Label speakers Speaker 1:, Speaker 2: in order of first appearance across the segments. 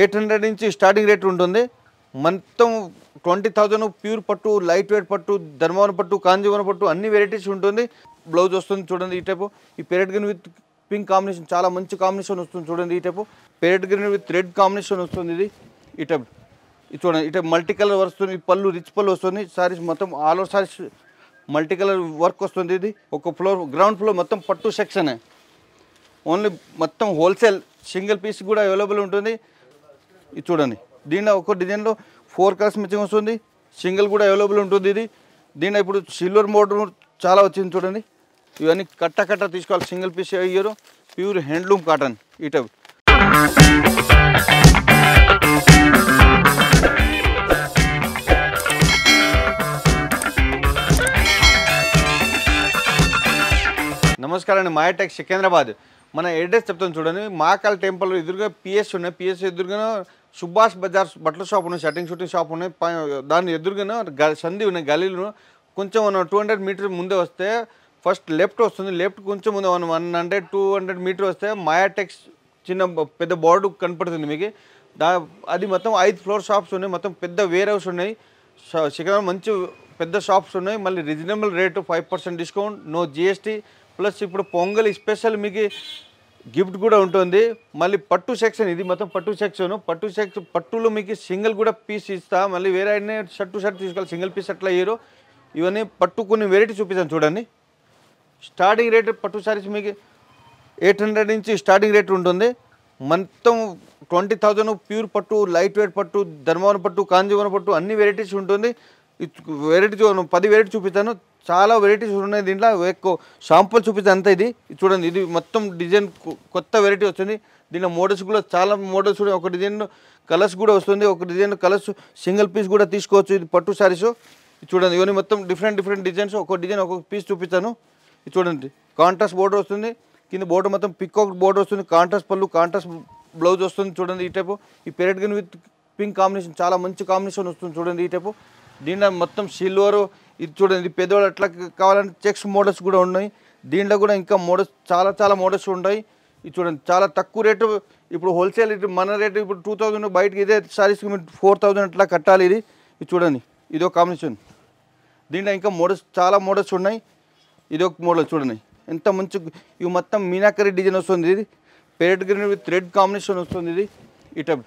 Speaker 1: 800 నుంచి starting rate ఉంటుంది. మొత్తం 20,000 ప్యూర్ పట్టు, లైట్ వెయిట్ పట్టు, ధర్మవరం పట్టు, కాంజీవరం పట్టు అన్ని వెరైటీస్ ఉంటుంది. బ్లౌజ్ వస్తుంది చూడండి ఈ టైపు. ఈ parrot green with pink combination చాలా మంచి కాంబినేషన్ వస్తుంది చూడండి ఈ type. Parrot green with red combination వస్తుంది ఇది ఈ టైప్. ఇది చూడండి ఈ టైప్ మల్టీ కలర్ వస్తుంది. పళ్ళు రిచ్ పళ్ళు వస్తుంది. సారీస్ మొత్తం all over saris multi colour work వస్తుంది. ఇది ఒక ఫ్లోర్ గ్రౌండ్ ఫ్లోర్ మొత్తం పట్టు సెక్షన్ ఓన్లీ మొత్తం హోల్సేల్ సింగిల్ పీస్ కూడా అవైలబుల్ ఉంటుంది. ఇది చూడండి దీనిలో ఒక డిజైన్లో 4 కలర్స్ మ్యాచింగ్ వస్తుంది. సింగిల్ కూడా అవైలబుల్ ఉంటుంది. ఇది దీనిలో ఇప్పుడు సిల్వర్ మోడల్ చాలా వచ్చింది చూడండి. ఇవన్నీ కట్ట తీసుకోవాలి. సింగిల్ పీస్ అయ్యారు. ప్యూర్ హ్యాండ్లూమ్ కాటన్ ఈ టైప్. నమస్కారం అండి. మాయాటెక్ సికింద్రాబాద్. మన అడ్రస్ చెప్తాను చూడండి. మహాకాల్ టెంపుల్ ఎదురుగా పిఎస్ ఉన్నాయి. పిఎస్ ఎదురుగా సుభాష్ బజార్ బట్టల షాప్ ఉన్నాయి. షూటింగ్ షాప్ ఉన్నాయి. దాని ఎదురుగా సంధి ఉన్నాయి. గలీలు కొంచెం 200 మీటర్ ముందే వస్తే ఫస్ట్ లెఫ్ట్ వస్తుంది. లెఫ్ట్ కొంచెం ముందు 100-200 మీటర్ వస్తే మాయాటెక్స్ చిన్న పెద్ద బోర్డు కనపడుతుంది మీకు. అది మొత్తం 5 ఫ్లోర్ షాప్స్ ఉన్నాయి. మొత్తం పెద్ద వేర్ హౌస్ ఉన్నాయి. సికింద్రాబాద్ మంచి పెద్ద షాప్స్ ఉన్నాయి. మళ్ళీ reasonable rate 5% discount, no GST. Plus ఇప్పుడు పొంగల్ స్పెషల్ మీకు గిఫ్ట్ కూడా ఉంటుంది. మళ్ళీ పట్టు సెక్షన్ ఇది మొత్తం పట్టు సెక్షన్. పట్టులో మీకు సింగిల్ కూడా పీస్ ఇస్తా. మళ్ళీ వేరే షర్ట్ తీసుకోవాలి. సింగిల్ పీస్ అట్లా ఇయ్యరు. ఇవన్నీ పట్టు కొన్ని వెరైటీ చూపిస్తాను చూడండి. స్టార్టింగ్ రేట్ పట్టు సారీస్ మీకు 800 నుంచి స్టార్టింగ్ రేట్ ఉంటుంది. మొత్తం 20,000 ప్యూర్ పట్టు, లైట్ వెయిట్ పట్టు, ధర్మవరం పట్టు, కాంజీవరం పట్టు అన్ని వెరైటీస్ ఉంటుంది. వెరైటీ 10 వెరైటీ చూపిస్తాను. చాలా వెరైటీస్ ఉన్నాయి దీంట్లో. ఎక్కువ షాంపుల్ చూపిస్తాను అంతా. ఇది చూడండి. ఇది మొత్తం డిజైన్ కొత్త వెరైటీ వస్తుంది. దీంట్లో మోడల్స్ కూడా చాలా మోడల్స్ ఉన్నాయి. ఒక డిజైన్ కలర్స్ కూడా వస్తుంది. ఒక డిజైన్ కలర్స్ సింగిల్ పీస్ కూడా తీసుకోవచ్చు. ఇది పట్టు సారీస్ చూడండి. ఇవన్నీ మొత్తం డిఫరెంట్ డిజైన్స్. ఒక డిజైన్ ఒక్కొక్క పీస్ చూపిస్తాను. ఇది చూడండి. కాంట్రాస్ట్ బోర్డర్ వస్తుంది. కింద బోర్డర్ మొత్తం పికాక్ బోర్డర్ వస్తుంది. కాంట్రాస్ట్ పళ్ళు, కాంట్రాస్ట్ బ్లౌజ్ వస్తుంది చూడండి ఈ టైపు. ఈ parrot green with pink combination చాలా మంచి కాంబినేషన్ వస్తుంది చూడండి ఈ టైపు. దీంట్లో మొత్తం సిల్వర్. ఇది చూడండి. ఇది పెద్దవాళ్ళు అట్లా కావాలంటే చెక్స్ మోడల్స్ కూడా ఉన్నాయి. దీంట్లో కూడా ఇంకా మోడల్స్ చాలా మోడల్స్ ఉంటాయి. ఇది చూడండి. చాలా తక్కువ రేటు. ఇప్పుడు హోల్సేల్ మన రేటు ఇప్పుడు 2000 బయటకి ఇదే సారీస్కి మీరు 4000 అట్లా కట్టాలి. ఇది చూడండి. ఇదో కాంబినేషన్. దీంట్లో ఇంకా చాలా మోడల్స్ ఉన్నాయి. ఇది ఒక మోడల్ చూడండి. ఎంత మంచి ఇవి మొత్తం మీనాకరీ డిజైన్ వస్తుంది. ఇది పెరెట్ గ్రీన్ విత్ రెడ్ కాంబినేషన్ వస్తుంది. ఇది ఈ టైప్.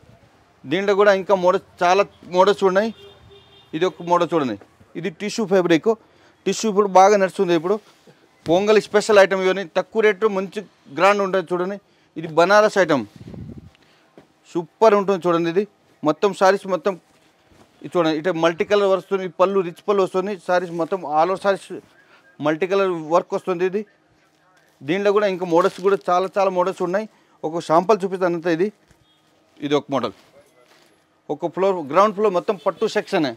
Speaker 1: దీంట్లో కూడా ఇంకా చాలా మోడల్స్ ఉన్నాయి. ఇది ఒక మోడల్ చూడండి. ఇది టిష్యూ ఫ్యాబ్రిక్. టిష్యూ ఇప్పుడు బాగా నడుస్తుంది. ఇప్పుడు పొంగల్ స్పెషల్ ఐటమ్. ఇవన్నీ తక్కువ రేటు మంచి గ్రాండ్ ఉంటుంది చూడండి. ఇది బనారస్ ఐటమ్ సూపర్ ఉంటుంది చూడండి. ఇది మొత్తం సారీస్ మొత్తం ఇది చూడండి. ఇటు మల్టీ కలర్ వస్తుంది. పళ్ళు రిచ్ పళ్ళు వస్తుంది. సారీస్ మొత్తం all over saris multi colour work వస్తుంది. ఇది దీంట్లో కూడా ఇంకా మోడల్స్ కూడా చాలా మోడల్స్ ఉన్నాయి. ఒక శాంపుల్ చూపిస్తాను అంతా. ఇది ఒక మోడల్. ఒక గ్రౌండ్ ఫ్లోర్ మొత్తం పట్టు సెక్షన్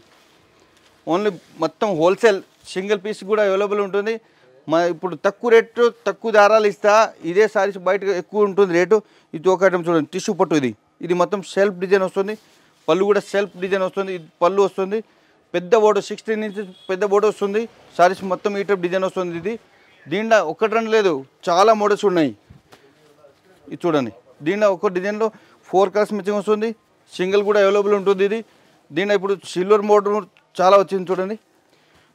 Speaker 1: ఓన్లీ మొత్తం హోల్సేల్ సింగిల్ పీస్ కూడా అవైలబుల్ ఉంటుంది. ఇప్పుడు తక్కువ రేటు తక్కువ దారాలు ఇస్తా. ఇదే సారీస్ బయట ఎక్కువ ఉంటుంది రేటు. ఇది ఒక ఐటమ్ చూడండి. టిష్యూ పట్టు. ఇది మొత్తం సెల్ఫ్ డిజైన్ వస్తుంది. పళ్ళు కూడా సెల్ఫ్ డిజైన్ వస్తుంది. ఇది పళ్ళు వస్తుంది. పెద్ద బోర్డర్ 16 ఇంచెస్ పెద్ద బోర్డర్ వస్తుంది. సారీస్ మొత్తం ఈ టైప్ డిజైన్ వస్తుంది. ఇది దీంట్లో ఒకటి రెండు లేదు, చాలా మోడల్స్ ఉన్నాయి. ఇది చూడండి. దీంట్లో ఒక డిజైన్లో 4 కలర్స్ మ్యాచింగ్ వస్తుంది. సింగిల్ కూడా అవైలబుల్ ఉంటుంది. ఇది దీంట్లో ఇప్పుడు సిల్వర్ మోడల్ చాలా వచ్చింది చూడండి.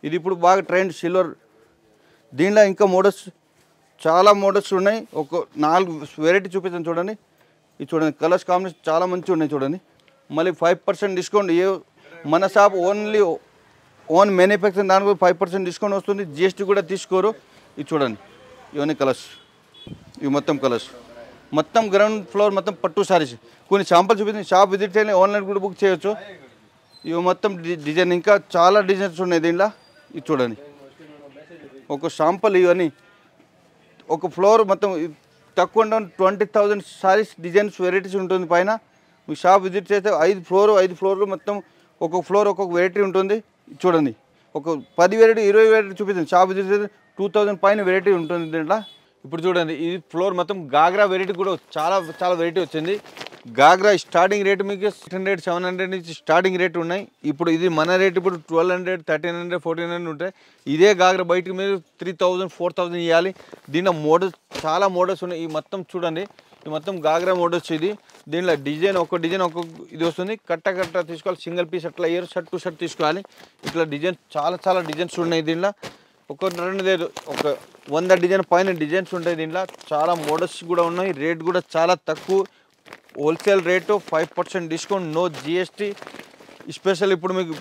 Speaker 1: ఇది ఇప్పుడు బాగా ట్రెండ్ సిల్వర్. దీంట్లో ఇంకా చాలా మోడల్స్ ఉన్నాయి. ఒక 4 వెరైటీ చూపిస్తాను చూడండి. ఇది చూడండి. కలర్స్ కాంబినేషన్ చాలా మంచిగా ఉన్నాయి చూడండి. మళ్ళీ 5% డిస్కౌంట్. మన షాప్ ఓన్ మ్యానుఫ్యాక్చరింగ్ దానికి 5% డిస్కౌంట్ వస్తుంది. జిఎస్టీ కూడా తీసుకోరు. ఇది చూడండి. ఇవన్నీ కలర్స్. ఇవి మొత్తం కలర్స్. మొత్తం గ్రౌండ్ ఫ్లోర్ మొత్తం పట్టు సారీస్. కొన్ని శాంపుల్ చూపిస్తుంది. షాప్ విజిట్ చేయాలి. ఆన్లైన్ కూడా బుక్ చేయొచ్చు. ఇవి మొత్తం డిజైన్ ఇంకా చాలా డిజైన్స్ ఉన్నాయి దీంట్లో. ఇది చూడండి. ఒక శాంపుల్. ఇవన్నీ ఒక ఫ్లోర్ మొత్తం తక్కువ 20,000 సారీస్ డిజైన్స్ వెరైటీస్ ఉంటుంది పైన. మీ షాప్ విజిట్ చేస్తే 5 ఫ్లోర్లు మొత్తం ఒక్కొక్క ఫ్లోర్ ఒక్కొక్క వెరైటీ ఉంటుంది. చూడండి. ఒక 10 వెరైటీ 20 వెరైటీ చూపిస్తుంది. షాప్ విజిట్ చేస్తే 2000 పైన వెరైటీ ఉంటుంది దీంట్లో. ఇప్పుడు చూడండి. ఈ ఫ్లోర్ మొత్తం గాగ్రా వెరైటీ కూడా చాలా వెరైటీ వచ్చింది. గాగ్రా స్టార్టింగ్ రేట్ మీకు 600, 700 నుంచి స్టార్టింగ్ రేట్ ఉన్నాయి. ఇప్పుడు ఇది మన రేట్ ఇప్పుడు 1200, 1300, 1400 ఉంటాయి. ఇదే గాగ్రా బయటకు మీరు 3000, 4000 ఇవ్వాలి. దీంట్లో చాలా మోడల్స్ ఉన్నాయి. ఈ మొత్తం చూడండి. ఇది మొత్తం గాగ్రా మోడల్స్. ఇది దీనిలో డిజైన్ ఒక్కొక్క ఇది వస్తుంది. కట్ట తీసుకోవాలి, సింగిల్ పీస్ అట్లా ఇయర్ షర్ట్ టు షర్ట్ తీసుకోవాలి. ఇట్లా డిజైన్ చాలా డిజైన్స్ ఉన్నాయి దీనిలో. ఒక 2 లేదు, ఒక 100 డిజైన్ పైన డిజైన్స్ ఉంటాయి దీంట్లో. చాలా మోడల్స్ కూడా ఉన్నాయి. రేట్ కూడా చాలా తక్కువ, wholesale rate, 5% discount, no GST. Special ఇప్పుడు మీకు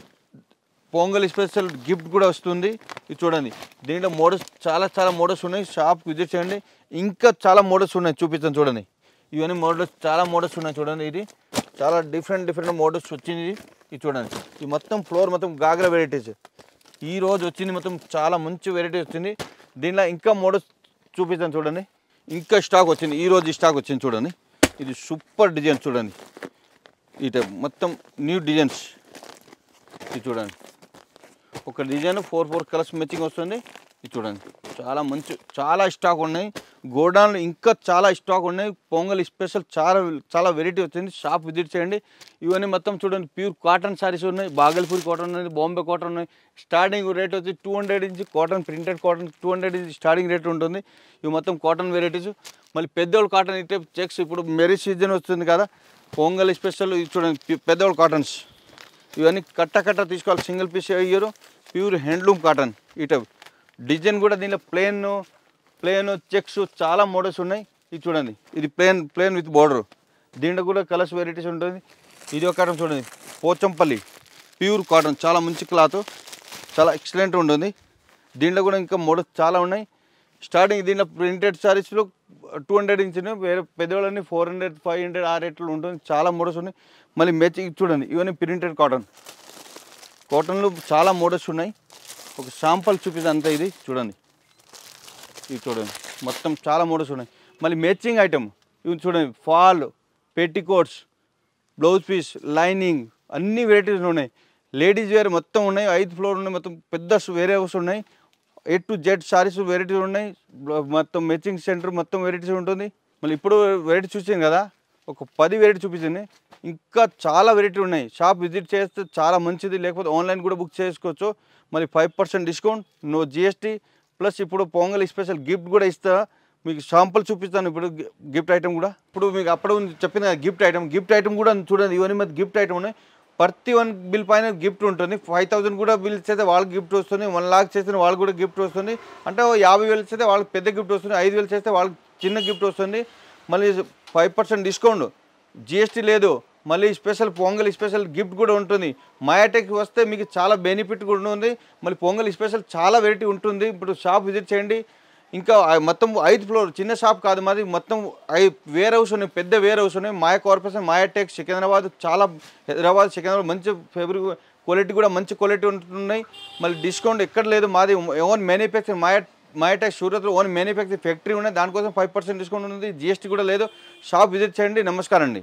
Speaker 1: పొంగల్ స్పెషల్ గిఫ్ట్ కూడా వస్తుంది. ఇది చూడండి, దీంట్లో మోడల్స్ చాలా మోడల్స్ ఉన్నాయి. షాప్ విజిట్ చేయండి. ఇంకా చాలా మోడల్స్ ఉన్నాయి, చూపిస్తాను చూడండి. ఇవన్నీ మోడల్స్, చాలా మోడల్స్ ఉన్నాయి చూడండి. ఇది చాలా డిఫరెంట్ మోడల్స్ వచ్చింది. ఇది చూడండి, ఇది మొత్తం ఫ్లోర్ మొత్తం గాగ్రా వెరైటీస్ ఈ రోజు వచ్చింది. మొత్తం చాలా మంచి వెరైటీ వచ్చింది. దీనిలో ఇంకా మోడల్స్ చూపిస్తాను చూడండి. ఇంకా స్టాక్ వచ్చింది, ఈ రోజు స్టాక్ వచ్చింది చూడండి. ఇది సూపర్ డిజైన్ చూడండి. ఈ టైప్ మొత్తం న్యూ డిజైన్స్. ఇది చూడండి, ఒక డిజైన్ 4 కలర్స్ మ్యాచింగ్ వస్తుంది. ఇది చూడండి, చాలా స్టాక్ ఉన్నాయి. గోడౌన్లో ఇంకా చాలా స్టాక్ ఉన్నాయి. పొంగల్ స్పెషల్ చాలా వెరైటీ వచ్చింది. షాప్ విజిట్ చేయండి. ఇవన్నీ మొత్తం చూడండి, ప్యూర్ కాటన్ సారీస్ ఉన్నాయి. బాగల్పూర్ కాటన్ ఉన్నాయి, బాంబే కాటన్ ఉన్నాయి. స్టార్టింగ్ రేట్ వచ్చి 200 నుంచి కాటన్, ప్రింటెడ్ కాటన్ 200 నుంచి స్టార్టింగ్ రేట్ ఉంటుంది. ఇవి మొత్తం కాటన్ వెరైటీస్. మళ్ళీ పెద్దోళ్ళు కాటన్ ఈ టైప్ చెక్స్. ఇప్పుడు మెరీ సీజన్ వస్తుంది కదా, పొంగల్ స్పెషల్. ఇది చూడండి, పెద్దోళ్ళు కాటన్స్. ఇవన్నీ కట్ట తీసుకోవాలి, సింగిల్ పీస్ అయ్యారు. Pure handloom cotton. ఈ టైప్ డిజైన్ కూడా దీనిలో ప్లేన్ చెక్స్ చాలా మోడల్స్ ఉన్నాయి. ఇది చూడండి, ఇది ప్లేన్ విత్ బార్డర్. దీంట్లో కూడా కలర్స్ వెరైటీస్ ఉంటుంది. ఇది ఒక కాటన్ చూడండి, పోచంపల్లి ప్యూర్ కాటన్, చాలా మంచి క్లాత్, చాలా ఎక్సలెంట్ ఉంటుంది. దీంట్లో కూడా ఇంకా మోడల్స్ చాలా ఉన్నాయి. స్టార్టింగ్ దీంట్లో ప్రింటెడ్ శారీస్లో 200 నుంచి వేరే పెద్దవాళ్ళని 400, 500 ఆ రేట్లో ఉంటుంది. చాలా మోడల్స్ ఉన్నాయి. మళ్ళీ మ్యాచింగ్ చూడండి, ఇవన్నీ ప్రింటెడ్ కాటన్లో చాలా మోడల్స్ ఉన్నాయి. ఒక శాంపుల్ చూపిస్తే అంతా. ఇది చూడండి, మొత్తం చాలా మోడల్స్ ఉన్నాయి. మళ్ళీ మ్యాచింగ్ ఐటమ్ ఇవి చూడండి, fall, petticoats, blouse piece, lining అన్ని వెరైటీస్ ఉన్నాయి. లేడీస్ వేర్ మొత్తం ఉన్నాయి. 5 ఫ్లోర్ ఉన్నాయి. మొత్తం పెద్ద వేరే హౌస్ ఉన్నాయి. A to Z saris varieties ఉన్నాయి. మొత్తం మ్యాచింగ్ సెంటర్ మొత్తం వెరైటీస్ ఉంటుంది. మళ్ళీ ఇప్పుడు వెరైటీ చూసాం కదా, ఒక 10 వెరైటీ చూపించింది. ఇంకా చాలా వెరైటీ ఉన్నాయి. షాప్ విజిట్ చేస్తే చాలా మంచిది. లేకపోతే ఆన్లైన్ కూడా బుక్ చేసుకోవచ్చు. మరి 5% డిస్కౌంట్, నో జిఎస్టీ. ప్లస్ ఇప్పుడు పొంగల్ స్పెషల్ గిఫ్ట్ కూడా ఇస్తా. మీకు శాంపుల్ చూపిస్తాను ఇప్పుడు. గిఫ్ట్ ఐటమ్ కూడా ఇప్పుడు మీకు అప్పుడు చెప్పిన గిఫ్ట్ ఐటమ్ కూడా చూడండి. ఇవన్నీ మరి గిఫ్ట్ ఐటమ్ ఉన్నాయి. ప్రతి 1 బిల్ పైన గిఫ్ట్ ఉంటుంది. 5000 కూడా బిల్ చేస్తే వాళ్ళకి గిఫ్ట్ వస్తుంది. 1 లాక్ చేస్తే వాళ్ళకి కూడా గిఫ్ట్ వస్తుంది. అంటే 50,000 చేస్తే వాళ్ళకి పెద్ద గిఫ్ట్ వస్తుంది. 5,000 చేస్తే వాళ్ళకి చిన్న గిఫ్ట్ వస్తుంది. మళ్ళీ 5% డిస్కౌంట్, జిఎస్టీ లేదు. మళ్ళీ స్పెషల్ పొంగల్ స్పెషల్ గిఫ్ట్ కూడా ఉంటుంది. మాయాటెక్ వస్తే మీకు చాలా బెనిఫిట్ కూడా ఉంది. మళ్ళీ పొంగల్ స్పెషల్ చాలా వెరైటీ ఉంటుంది. ఇప్పుడు షాప్ విజిట్ చేయండి. ఇంకా మొత్తం 5 ఫ్లోర్, చిన్న షాప్ కాదు మాది. మొత్తం వేర్ హౌస్ ఉన్నాయి, పెద్ద వేర్ హౌస్ ఉన్నాయి. మాయా కార్పొరేషన్, మాయాటెక్ సికింద్రాబాద్, చాలా హైదరాబాద్ సికింద్రాబాద్ మంచి ఫేబ్రిక్ క్వాలిటీ కూడా మంచి క్వాలిటీ ఉంటున్నాయి. మళ్ళీ డిస్కౌంట్ ఎక్కడ లేదు. మాది ఓన్ మ్యానుఫ్యాక్చర్, మాయాటెక్ సూరత్లో ఓన్ మ్యానుఫ్యాక్చర్ ఫ్యాక్టరీ ఉన్నాయి. దానికోసం 5% డిస్కౌంట్ ఉంది. జిఎస్టీ కూడా లేదు. షాప్ విజిట్ చేయండి. నమస్కారం అండి.